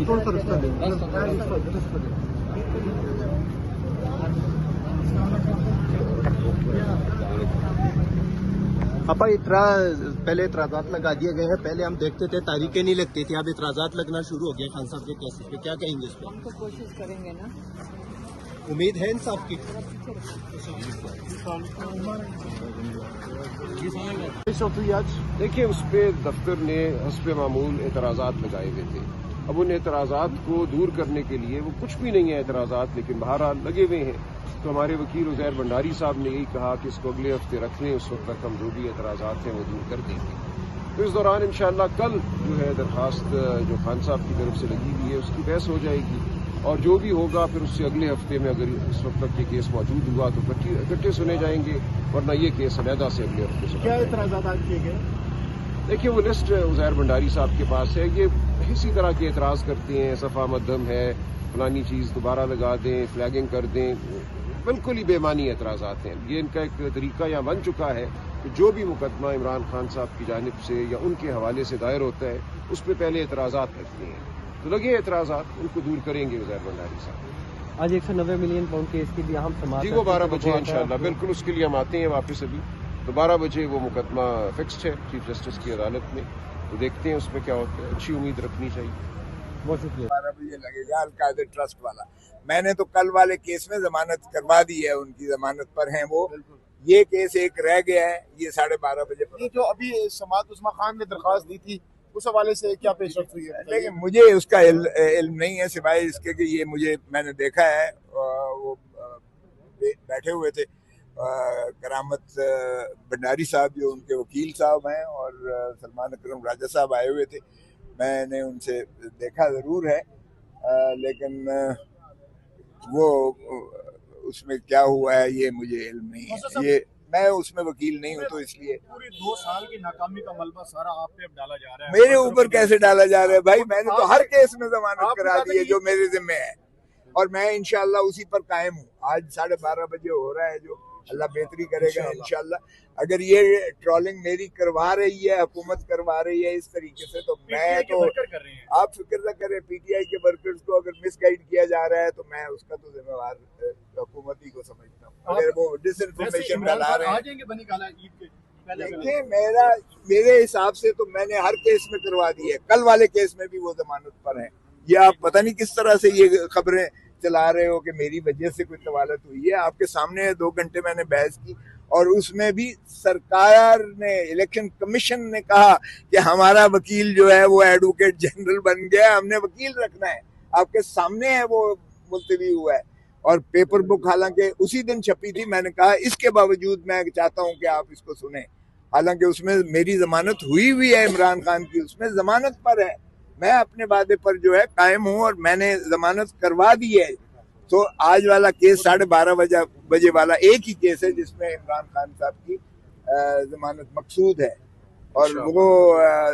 थोड़ा सा रास्ता दे। आपा पहले इतराजात लगा दिए गए हैं। पहले हम देखते थे तारीखें नहीं लगती थी, अब इतराजात लगना शुरू हो गया खान साहब के केसेस पे, क्या कहेंगे इस पर? हम तो कोशिश करेंगे ना, उम्मीद है इंसाफ की। देखिए, उस पर दफ्तर ने हस्बे मामूल एतराज़ात लगाए हुए थे। अब उन एतराज़ात को दूर करने के लिए वो कुछ भी नहीं है एतराज़ात, लेकिन बहरहाल लगे हुए हैं। तो हमारे वकील उज़ैर भंडारी साहब ने यही कहा कि इसको अगले हफ्ते रख लें, उस वक्त तक हम जो भी एतराज़ात हैं वो दूर कर देंगे। तो इस दौरान इंशाअल्लाह कल जो है दरखास्त जो खान साहब की तरफ से लगी हुई है उसकी बहस हो जाएगी, और जो भी होगा फिर उससे अगले हफ्ते में अगर इस वक्त तक ये केस मौजूद हुआ तो इकट्ठे सुने जाएंगे, वरना ये केस अलहदा से अगले हफ्ते सुना। क्या इतराजात आज किए गए? देखिए, वो लिस्ट उज़ैर भंडारी साहब के पास है। ये इसी तरह के एतराज़ करते हैं, सफ़ा मध्यम है, फलानी चीज़ दोबारा लगा दें, फ्लैगिंग कर दें, बिल्कुल ही बेमानी एतराज़ात हैं। ये इनका एक तरीका यहाँ बन चुका है कि जो भी मुकदमा इमरान खान साहब की जानिब से या उनके हवाले से दायर होता है उस पर पहले एतराज़ात रखते हैं। तो लगे एतराज़ात, उनको दूर करेंगे उज़ैर भंडारी साहब। आज 190 मिलियन पाउंड केस की भी अहम समाअत जी, वो 12 बजे इंशाअल्लाह, बिल्कुल उसके लिए हम आते हैं वापस अभी। तो 12 बजे वो मुकदमा फिक्स्ड है चीफ जस्टिस की अदालत में, तो देखते हैं उसमें क्या होता है। अच्छी उम्मीद रखनी चाहिए। बहुत शुक्रिया। 12 बजे लगेगा अल-कायदा ट्रस्ट वाला। मैंने तो कल वाले केस में जमानत करवा दी है, उनकी जमानत पर हैं वो। ये केस एक रह गया है, ये 12:30 बजे। ये जो अभी समाअत उस्मा खान ने दरखास्त दी थी उस हवाले से क्या पेशरफ्त हुई है? लेकिन मुझे उसका इल्म नहीं है, सिवाय इसके कि ये मैंने देखा है। वो बैठे हुए थे करामत भंडारी साहब जो उनके वकील साहब हैं, और सलमान अकरम राजा साहब आए हुए थे। मैंने उनसे देखा ज़रूर है, लेकिन वो उसमें क्या हुआ है ये मुझे इल्म नहीं है। ये मैं उसमें वकील नहीं हूँ, तो इसलिए। पूरी 2 साल की नाकामी का मलबा सारा आप पे अब डाला जा रहा है। मेरे ऊपर कैसे डाला जा रहा है भाई? मैंने तो हर केस में जमानत करा दी है जो मेरे जिम्मे है, और मैं इंशाल्लाह उसी पर कायम हूँ। आज 12:30 बजे हो रहा है, जो अल्लाह बेहतरी करेगा इंशाल्लाह। अगर ये ट्रोलिंग मेरी करवा रही है, हुकूमत करवा रही है इस तरीके से, तो मैं तो आप फिक्र न करें। पीटीआई के वर्कर्स को अगर मिसगाइड किया जा रहा है तो मैं उसका तो जिम्मेवार हुकूमत ही को समझता हूँ। अगर वो डिसइंफॉर्मेशन फैला रहे हैं, देखिए मेरे हिसाब से तो मैंने हर केस में करवा दी है। कल वाले केस में भी वो जमानत पर है। ये आप पता नहीं किस तरह से ये खबरें चला रहे हो कि मेरी वजह से कोई तवालत हुई है। आपके सामने 2 घंटे मैंने बहस की, और उसमें भी सरकार ने, इलेक्शन कमीशन ने कहा कि हमारा वकील जो है वो एडवोकेट जनरल बन गया, हमने वकील रखना है। आपके सामने है वो मुलतवी हुआ है, और पेपर बुक हालांकि उसी दिन छपी थी। मैंने कहा इसके बावजूद मैं चाहता हूं कि आप इसको सुने, हालांकि उसमें मेरी जमानत हुई है, इमरान खान की उसमें जमानत पर है। मैं अपने वादे पर जो है कायम हूं, और मैंने जमानत करवा दी है। तो आज वाला केस 12:30 बजे वाला एक ही केस है जिसमें इमरान खान साहब की जमानत मकसूद है। और वो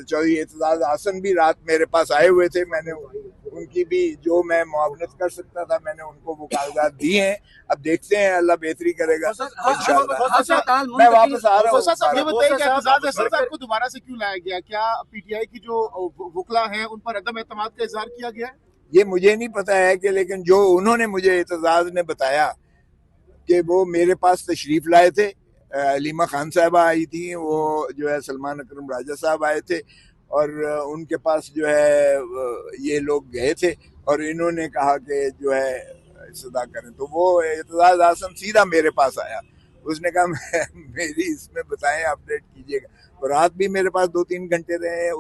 चौधरी एतजाज हसन भी रात मेरे पास आए हुए थे। मैंने उनकी भी जो मैं मुआवनत कर सकता था मैंने उनको वो कागजात दिए हैं। अब देखते हैं, अल्लाह बेहतरी करेगा इंशाअल्लाह। मैं वापस आ रहा हूँ। ये बताइए कि एतजाज हसन साहब को दोबारा से क्यों लाया गया? क्या पीटीआई की जो वकला हैं उन पर अदम एतमाद का इजहार किया गया है? ये मुझे नहीं पता है कि, लेकिन जो उन्होंने मुझे एतजाज ने बताया कि वो मेरे पास तशरीफ लाए थे। अलीमा खान साहबा आई थी, वो जो है सलमान अकरम राजा साहब आए थे, और उनके पास जो है ये लोग गए थे, और इन्होंने कहा कि जो है सदा करें। तो वो एतजाज हसन सीधा मेरे पास आया, उसने कहा मेरी इसमें बताएं, अपडेट कीजिएगा। तो रात भी मेरे पास 2-3 घंटे रहे,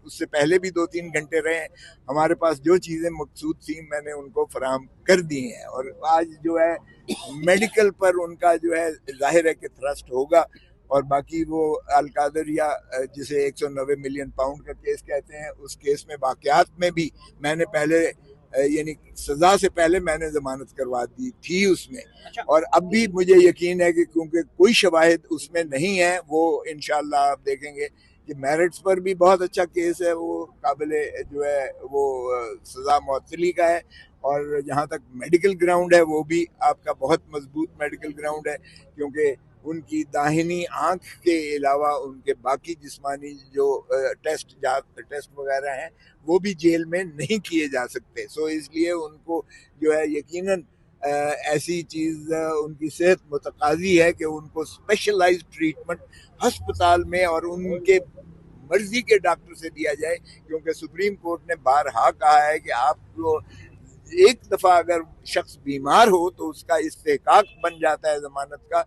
उससे पहले भी 2-3 घंटे रहे। हमारे पास जो चीज़ें मकसूद थी मैंने उनको फराहम कर दी हैं, और आज जो है मेडिकल पर उनका जो है जाहिर है कि थ्रस्ट होगा। और बाकी वो अल-कादरिया जिसे 190 मिलियन पाउंड का केस कहते हैं, उस केस में वाकयात में भी मैंने पहले यानी सजा से पहले मैंने जमानत करवा दी थी उसमें। और अब भी मुझे यकीन है कि क्योंकि कोई शवाहिद उसमें नहीं है, वो इंशाल्लाह आप देखेंगे कि मेरिट्स पर भी बहुत अच्छा केस है, वो काबिले जो है वो सजा मुअत्तली का है। और जहाँ तक मेडिकल ग्राउंड है वो भी आपका बहुत मजबूत मेडिकल ग्राउंड है, क्योंकि उनकी दाहिनी आंख के अलावा उनके बाकी जिस्मानी जो टेस्ट वगैरह हैं वो भी जेल में नहीं किए जा सकते। सो इसलिए उनको जो है यकीनन ऐसी चीज़ उनकी सेहत मुतकाजी है कि उनको स्पेशलाइज्ड ट्रीटमेंट अस्पताल में और उनके मर्जी के डॉक्टर से दिया जाए, क्योंकि सुप्रीम कोर्ट ने बारहा कहा है कि आपको एक दफ़ा अगर शख्स बीमार हो तो उसका इस्तेहकाक बन जाता है ज़मानत का,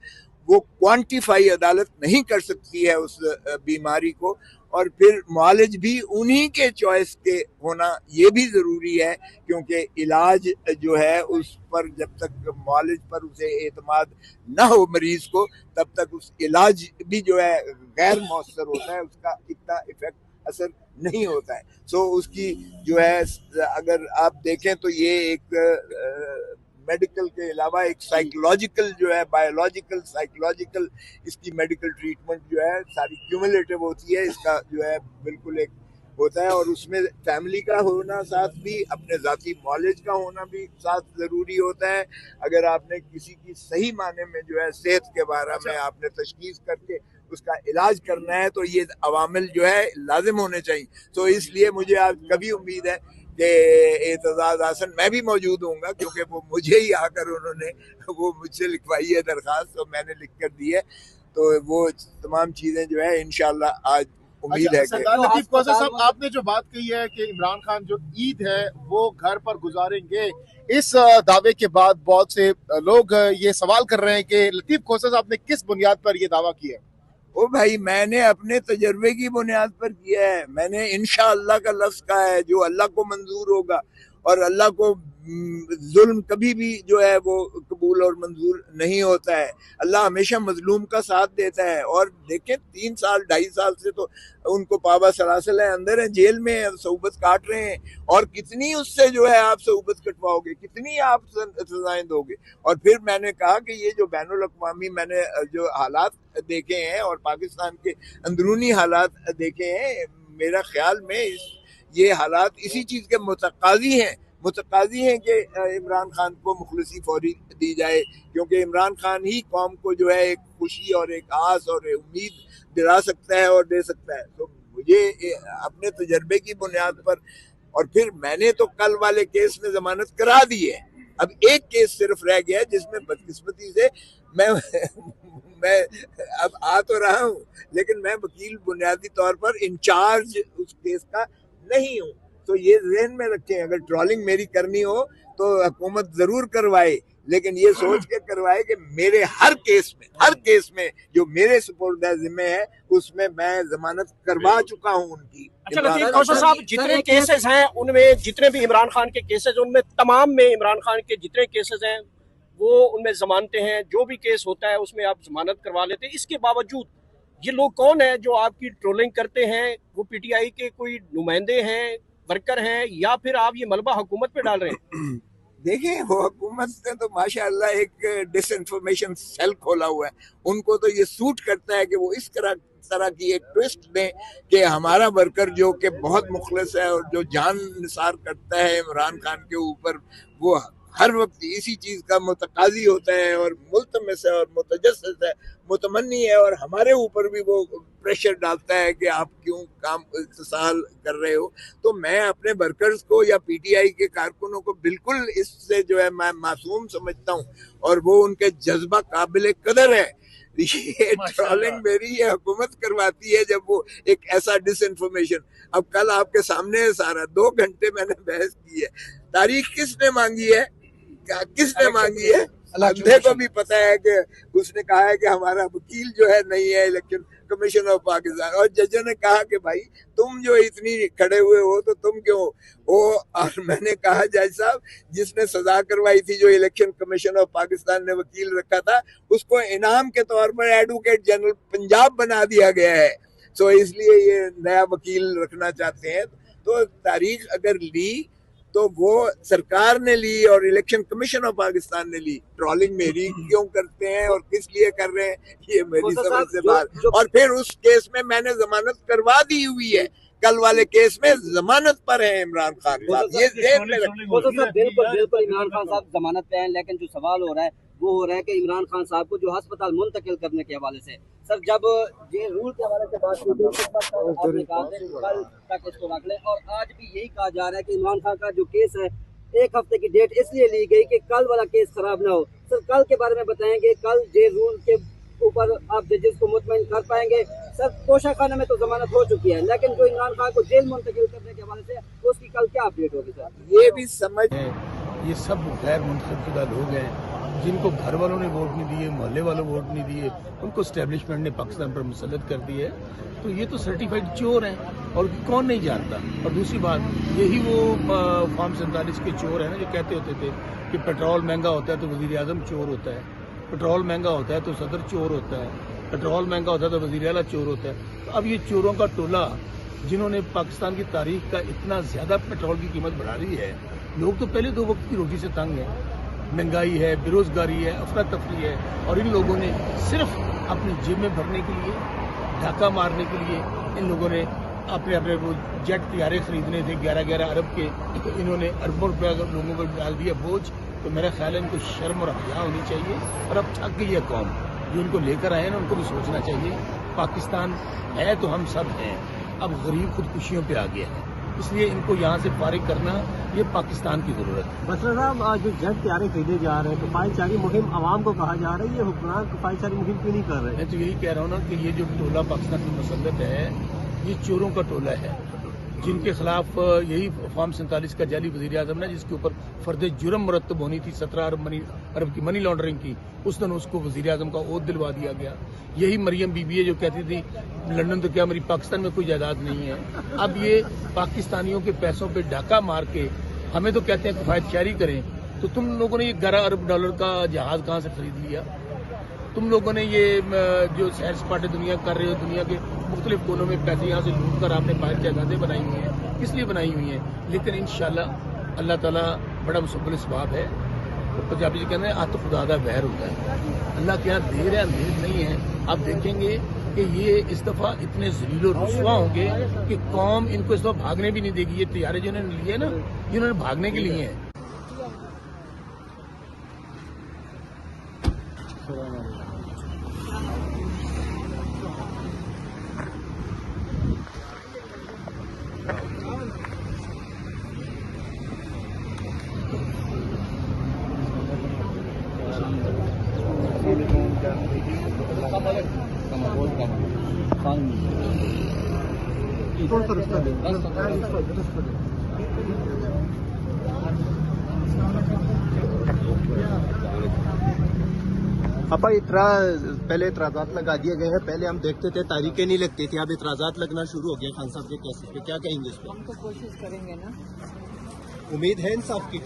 वो क्वांटिफाई अदालत नहीं कर सकती है उस बीमारी को, और फिर मुआलिज भी उन्हीं के चॉइस के होना ये भी ज़रूरी है, क्योंकि इलाज जो है उस पर जब तक मुआलिज पर उसे एतमाद ना हो मरीज़ को, तब तक उस इलाज भी जो है गैर मौसर होता है, उसका इतना इफेक्ट असर नहीं होता है। सो उसकी जो है अगर आप देखें तो ये एक मेडिकल के अलावा एक साइकोलॉजिकल जो है बायोलॉजिकल साइकोलॉजिकल इसकी मेडिकल ट्रीटमेंट जो है सारी क्यूमुलेटिव होती है। इसका जो है बिल्कुल एक होता है, और उसमें फैमिली का होना साथ भी, अपने ज़ाती नॉलेज का होना भी साथ ज़रूरी होता है। अगर आपने किसी की सही माने में जो है सेहत के बारे में आपने तशखीस करके उसका इलाज करना है तो ये अवामिल जो है लाजिम होने चाहिए। तो इसलिए मुझे आज कभी उम्मीद है कि एतजाज हसन, मैं भी मौजूद हूँगा क्योंकि वो मुझे ही आकर उन्होंने वो मुझसे लिखवाई है दरख्वास्त, तो मैंने लिख कर दी है, तो वो तमाम चीज़ें जो है इंशाल्लाह आज उम्मीद है। सरदार लतीफ खोसा साहब, आपने जो बात कही है कि इमरान खान जो ईद है वो घर पर गुजारेंगे, इस दावे के बाद बहुत से लोग ये सवाल कर रहे हैं कि लतीफ खोसा साहब ने किस बुनियाद पर ये दावा किया है? ओ भाई, मैंने अपने तजर्बे की बुनियाद पर किया है। मैंने इंशाअल्लाह का लफ्ज कहा है, जो अल्लाह को मंजूर होगा, और अल्लाह को जुल्म कभी भी जो है वो कबूल और मंजूर नहीं होता है। अल्लाह हमेशा मजलूम का साथ देता है। और देखें 3 साल 2.5 साल से तो उनको पाबा सलासल है, अंदर है, जेल में है, सऊबत काट रहे हैं, और कितनी उससे जो है आप सऊबत कटवाओगे, कितनी आप सजाएं दोगे। और फिर मैंने कहा कि ये जो बैनुल अक़वामी मैंने जो हालात देखे हैं और पाकिस्तान के अंदरूनी हालात देखे हैं, मेरा ख्याल में ये हालात इसी चीज़ के मुतकाजी हैं कि इमरान खान को मुखलसी फौरी दी जाए, क्योंकि इमरान खान ही कौम को जो है एक खुशी और एक आस और एक उम्मीद दिला सकता है और दे सकता है। तो मुझे अपने तजर्बे की बुनियाद पर, और फिर मैंने तो कल वाले केस में जमानत करा दी है, अब एक केस सिर्फ रह गया जिसमें बदकिस्मती से मैं अब आ तो रहा हूँ, लेकिन मैं वकील बुनियादी तौर पर इंचार्ज उस केस का नहीं हूँ। तो ये ज़हन में रखें, अगर ट्रॉलिंग मेरी करनी हो तो हुकूमत जरूर करवाए, लेकिन ये सोच के करवाए कि मेरे हर केस में जो मेरे सुपुर्द जिम्मे है उसमें मैं जमानत करवा चुका हूँ उनकी। अच्छा लतीफ खोसा साहब, जितने केसेस हैं उनमें, जितने भी इमरान खान के केसेस, उनमें तमाम में इमरान खान के जितने केसेस हैं वो उनमें जमानतें हैं, जो भी केस होता है उसमें आप जमानत करवा लेते हैं। इसके बावजूद ये लोग कौन है जो आपकी ट्रोलिंग करते हैं? वो पीटीआई के कोई नुमाइंदे हैं, वर्कर हैं, या फिर आप ये मलबा हुकूमत पे डाल रहे हैं? देखें, वो हुकूमत ने तो माशाअल्लाह एक डिसइंफॉर्मेशन सेल खोला हुआ है। उनको तो ये सूट करता है कि वो इस तरह की एक ट्विस्ट दें कि हमारा वर्कर जो कि बहुत मुखलिस है और जो जान निसार करता है इमरान खान के ऊपर, वो हर वक्त इसी चीज़ का मुतकाजी होता है और मुल्तमस है और मुतजस्सिस है, मुतमन्नी है, और हमारे ऊपर भी वो प्रेशर डालता है कि आप क्यों काम इस्तेसाल कर रहे हो। तो मैं अपने वर्कर्स को या पीटीआई के कारकुनों को बिल्कुल इससे जो है मैं मासूम समझता हूँ, और वो उनके जज्बा काबिल कदर है। ये ट्रोलिंग मेरी ये हुकूमत करवाती है, जब वो एक ऐसा डिसइंफॉर्मेशन। अब कल आपके सामने है सारा, 2 घंटे मैंने बहस की है। तारीख किसने मांगी है, किसने मांगी है? अंधे को भी पता है कि उसने कहा है कि हमारा वकील जो है नहीं है इलेक्शन कमीशन ऑफ पाकिस्तान, और जजों ने कहा कि भाई तुम जो इतनी खड़े हुए हो तो तुम क्यों हो। और मैंने कहा जज साहब, जिसने सजा करवाई थी, जो इलेक्शन कमीशन ऑफ पाकिस्तान ने वकील रखा था, उसको इनाम के तौर पर एडवोकेट जनरल पंजाब बना दिया गया है। सो इसलिए ये नया वकील रखना चाहते हैं। तो तारीख अगर ली तो वो सरकार ने ली और इलेक्शन कमीशन ऑफ पाकिस्तान ने ली। ट्रोलिंग मेरी क्यों करते हैं और किस लिए कर रहे हैं, ये मेरी समझ से बाहर। और फिर उस केस में मैंने जमानत करवा दी हुई है, कल वाले केस में जमानत पर है इमरान खान साहब। ये बिल्कुल इमरान खान साहब जमानत पे हैं, लेकिन जो सवाल हो रहा है वो हो रहा है कि इमरान खान साहब को जो अस्पताल मुंतकिल करने के हवाले से। सर, जब ये रूल के हवाले से बात की गई तो आपने कहा कि कल तक इसको रख लें, और आज भी यही कहा जा रहा है कि इमरान खान का जो केस है 1 हफ्ते की डेट इसलिए ली गई कि कल वाला केस खराब ना हो। सर, कल के बारे में बताएंगे, कल जे रूल के ऊपर आप जजेस को मुतमईन कर पाएंगे? सर, तोशा खाने में तो जमानत हो चुकी है, लेकिन जो इमरान खान को जेल मुंतकिल करने के हवाले से उसकी कल क्या अपडेट होगी? सर, ये भी समझ ये सब गैर मुंतखब लोग हैं जिनको घर वालों ने वोट नहीं दिए, मोहल्ले वालों वोट नहीं दिए, उनको स्टैब्लिशमेंट ने पाकिस्तान पर मुसल्लत कर दिया है। तो ये तो सर्टिफाइड चोर हैं और कौन नहीं जानता। और दूसरी बात, यही वो फॉर्म 47 के चोर हैं ना जो कहते होते थे कि पेट्रोल महंगा होता है तो वजीर आजम चोर होता है, पेट्रोल महंगा होता है तो सदर चोर होता है, पेट्रोल महंगा होता है तो वजीर आला चोर होता है। तो अब ये चोरों का टोला जिन्होंने पाकिस्तान की तारीख का इतना ज्यादा पेट्रोल की कीमत बढ़ा दी है, लोग तो पहले 2 वक्त की रोटी से तंग हैं, महंगाई है, बेरोजगारी है, अफरा तफरी है, और इन लोगों ने सिर्फ अपनी जेब में भरने के लिए, ढाका मारने के लिए इन लोगों ने अपने अपने वो जेट तैयारे खरीदने थे 11-11 अरब के, तो इन्होंने अरबों रुपया लोगों को डाल दिया बोझ। तो मेरा ख्याल है इनको शर्म और हया होनी चाहिए। और अब थक गई है कौम, जो इनको लेकर आए हैं उनको भी सोचना चाहिए। पाकिस्तान है तो हम सब हैं, अब गरीब खुदकुशियों पे आ गया है, इसलिए इनको यहाँ से फारिग करना ये पाकिस्तान की जरूरत है। बसरा साहब, आज जो जेट तैयारे खरीदे जा रहे हैं, किफायतशारी मुहिम आवाम को कहा जा रहा है, ये हुक्मरान किफायतशारी मुहिम क्यों नहीं कर रहे? मैं तो यही कह रहा हूँ ना कि ये जो टोला पाकिस्तान में मुसल्लत है, ये चोरों का टोला है, जिनके खिलाफ यही फॉर्म 47 का जाली वजीर आजम ने, जिसके ऊपर फर्द जुर्म मुरतब होनी थी 17 अरब की मनी लॉन्ड्रिंग की, उस दिन उसको वजीर आजम का ओहद दिलवा दिया गया। यही मरियम बीबी है जो कहती थी लंदन तो क्या मेरी पाकिस्तान में कोई जायदाद नहीं है। अब ये पाकिस्तानियों के पैसों पे डाका मार के हमें तो कहते हैं किफायतशारी करें, तो तुम लोगों ने ये 11 अरब डॉलर का जहाज कहाँ से खरीद लिया? तुम लोगों ने ये जो सैर सपाटे दुनिया कर रहे हो, दुनिया के मुख्तलिफ कोनों में पैसे यहाँ से लूट कर आपने बाहर जायदादें बनाई हुई हैं, किस लिए बनाई हुई हैं? लेकिन इंशाल्लाह अल्लाह ताला बड़ा मुसब्बिल सवाब है। तो पंजाबी जी कहते हैं आत खुदा दा वहर होता है, अल्लाह के यहाँ देर है अंधेर नहीं है। आप देखेंगे कि ये इस दफा इतने ज़लील और रुस्वा होंगे कि कौम इनको इस दफा भागने भी नहीं देगी। ये तैयारे जो इन्होंने लिए ना, इन्होंने भागने के लिए हैं। आपा पहले इतराजात लगा दिए गए हैं, पहले हम देखते थे तारीखें नहीं लगती थी, अब इतराजात लगना शुरू हो गया खान साहब के केसेस पे, क्या कहेंगे इस पर? हम तो कोशिश करेंगे ना, उम्मीद है इंसाफ की।